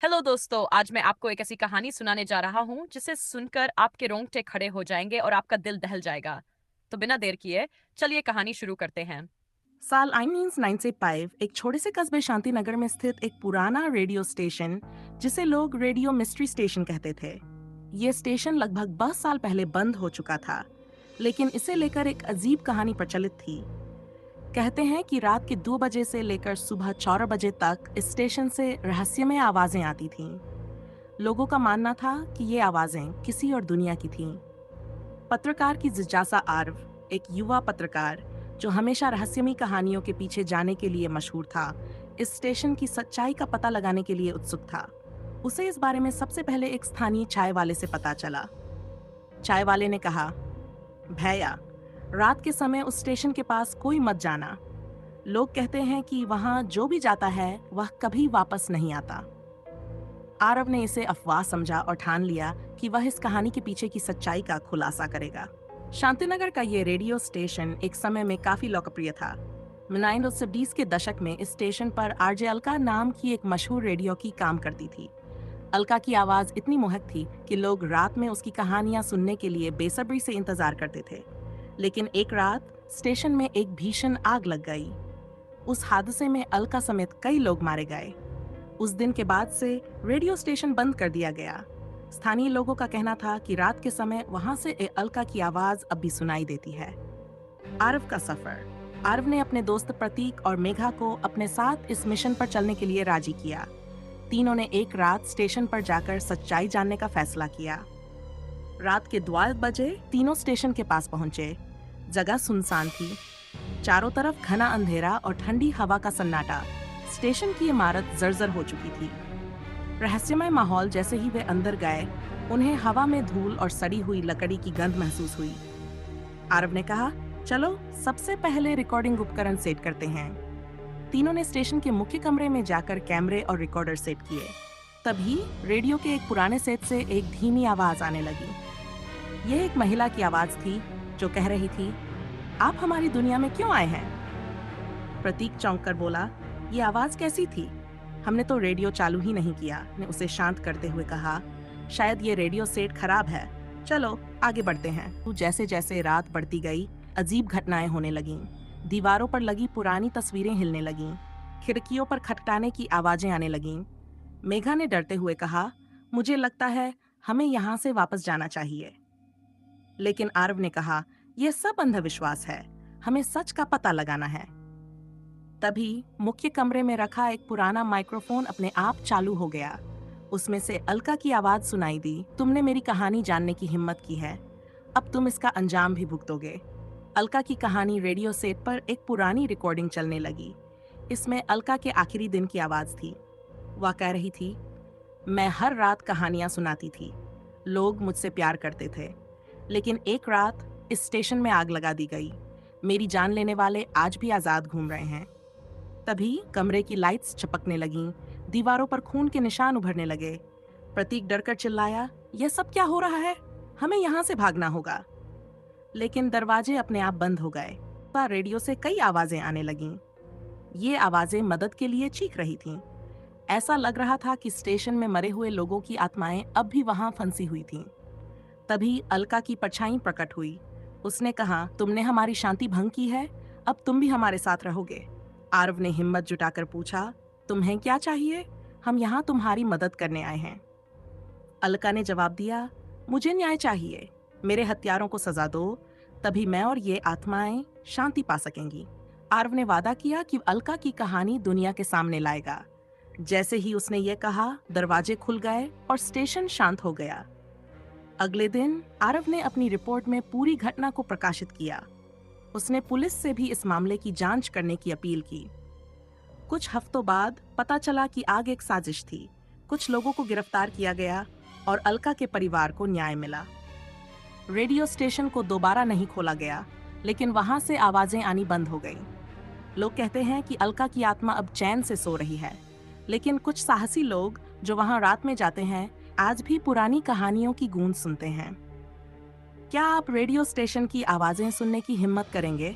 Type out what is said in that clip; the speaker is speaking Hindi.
हेलो दोस्तों, आज मैं आपको एक ऐसी कहानी सुनाने जा रहा हूँ जिसे सुनकर आपके रोंगटे खड़े हो जाएंगे और आपका दिल दहल जाएगा। तो बिना देर किए चलिए कहानी शुरू करते हैं। साल 1995 एक छोटे से कस्बे शांतिनगर में स्थित एक पुराना रेडियो स्टेशन जिसे लोग रेडियो मिस्ट्री स्टेशन कहते थे। ये स्टेशन लगभग 10 साल पहले बंद हो चुका था, लेकिन इसे लेकर एक अजीब कहानी प्रचलित थी। कहते हैं कि रात के 2 बजे से लेकर सुबह 4 बजे तक इस स्टेशन से रहस्यमय आवाजें आती थीं। लोगों का मानना था कि ये आवाजें किसी और दुनिया की थीं। पत्रकार की जिज्ञासा आर्व, एक युवा पत्रकार जो हमेशा रहस्यमयी कहानियों के पीछे जाने के लिए मशहूर था, इस स्टेशन की सच्चाई का पता लगाने के लिए उत्सुक था। उसे इस बारे में सबसे पहले एक स्थानीय चाय वाले से पता चला। चाय वाले ने कहा, भैया, रात के समय उस स्टेशन के पास कोई मत जाना। लोग कहते हैं कि वहां जो भी जाता है वह कभी वापस नहीं आता। आरव ने इसे अफवाह समझा और ठान लिया कि वह इस कहानी के पीछे की सच्चाई का खुलासा करेगा। शांतिनगर का ये रेडियो स्टेशन एक समय में काफी लोकप्रिय था। 1970s के दशक में इस स्टेशन पर आरजे अलका नाम की एक मशहूर रेडियो की काम करती थी। अलका की आवाज इतनी मोहक थी कि लोग रात में उसकी कहानियां सुनने के लिए बेसब्री से इंतजार करते थे। लेकिन एक रात स्टेशन में एक भीषण आग लग गई। उस हादसे में अलका समेत कई लोग मारे गए। उस दिन के बाद से रेडियो स्टेशन बंद कर दिया गया। स्थानीय लोगों का कहना था कि रात के समय वहां से अलका की आवाज अब भी सुनाई देती है। आरव का सफर। आरव ने अपने दोस्त प्रतीक और मेघा को अपने साथ इस मिशन पर चलने के लिए राजी किया। तीनों ने एक रात स्टेशन पर जाकर सच्चाई जानने का फैसला किया। रात के 2 बजे तीनों स्टेशन के पास पहुंचे। जगह सुनसान थी। चारों तरफ घना अंधेरा और ठंडी हवा का सन्नाटा। स्टेशन की इमारत जर्जर हो चुकी थी। रहस्यमय माहौल। जैसे ही वे अंदर गए, उन्हें हवा में धूल और सड़ी हुई लकड़ी की गंध महसूस हुई। आरव ने कहा, चलो सबसे पहले रिकॉर्डिंग उपकरण सेट करते हैं। तीनों ने स्टेशन के मुख्य कमरे में जाकर कैमरे और रिकॉर्डर सेट किए। तभी रेडियो के एक पुराने सेट से एक धीमी आवाज आने लगी। यह एक महिला की आवाज थी जो कह रही थी, आप हमारी दुनिया में क्यों आए हैं? प्रतीक चौंक कर बोला, ये आवाज कैसी थी? हमने तो रेडियो चालू ही नहीं किया। ने उसे शांत करते हुए कहा, शायद ये रेडियो सेट खराब है। चलो आगे बढ़ते हैं। जैसे जैसे रात बढ़ती गई, अजीब घटनाएं होने लगीं। दीवारों पर लगी पुरानी तस्वीरें हिलने लगीं। खिड़कियों पर खटखटाने की आवाजें आने लगीं। मेघा ने डरते हुए कहा, मुझे लगता है हमें यहाँ से वापस जाना चाहिए। लेकिन आरव ने कहा, यह सब अंधविश्वास है। हमें सच का पता लगाना है। तभी मुख्य कमरे में रखा एक पुराना माइक्रोफोन अपने आप चालू हो गया। उसमें से अलका की आवाज सुनाई दी, तुमने मेरी कहानी जानने की हिम्मत की है। अब तुम इसका अंजाम भी भुगतोगे। अलका की कहानी रेडियो सेट पर एक पुरानी रिकॉर्डिंग चलने लगी। इसमें अलका के आखिरी दिन की आवाज थी। वह कह रही थी, मैं हर रात कहानियां सुनाती थी। लोग मुझसे प्यार करते थे। लेकिन एक रात इस स्टेशन में आग लगा दी गई। मेरी जान लेने वाले आज भी आजाद घूम रहे हैं। तभी कमरे की लाइट्स चपकने लगीं। दीवारों पर खून के निशान उभरने लगे। प्रतीक डरकर चिल्लाया, यह सब क्या हो रहा है? हमें यहाँ से भागना होगा। लेकिन दरवाजे अपने आप बंद हो गए। रेडियो से कई आवाजें आने लगीं। ये आवाजें मदद के लिए चीख रही थीं। ऐसा लग रहा था कि स्टेशन में मरे हुए लोगों की आत्माएं अब भी वहां फंसी हुई थीं। तभी अलका की परछाई प्रकट हुई। उसने कहा, तुमने हमारी शांति भंग की है, अब तुम भी हमारे साथ रहोगे। आरव ने हिम्मत जुटाकर पूछा, तुम्हें क्या चाहिए? हम यहाँ तुम्हारी मदद करने आए हैं। अलका ने जवाब दिया, मुझे न्याय चाहिए। मेरे हत्यारों को सजा दो, तभी मैं और ये आत्माएं शांति पा सकेंगी। आरव ने वादा किया कि अलका की कहानी दुनिया के सामने लाएगा। जैसे ही उसने ये कहा, दरवाजे खुल गए और स्टेशन शांत हो गया। अगले दिन आरव ने अपनी रिपोर्ट में पूरी घटना को प्रकाशित किया। उसने पुलिस से भी इस मामले की जांच करने की अपील की। कुछ हफ्तों बाद पता चला कि आग एक साजिश थी। कुछ लोगों को गिरफ्तार किया गया और अलका के परिवार को न्याय मिला। रेडियो स्टेशन को दोबारा नहीं खोला गया, लेकिन वहां से आवाजें आनी बंद हो गईं। लोग कहते हैं कि अलका की आत्मा अब चैन से सो रही है। लेकिन कुछ साहसी लोग जो वहां रात में जाते हैं, आज भी पुरानी कहानियों की गूंज सुनते हैं। क्या आप रेडियो स्टेशन की आवाजें सुनने की हिम्मत करेंगे?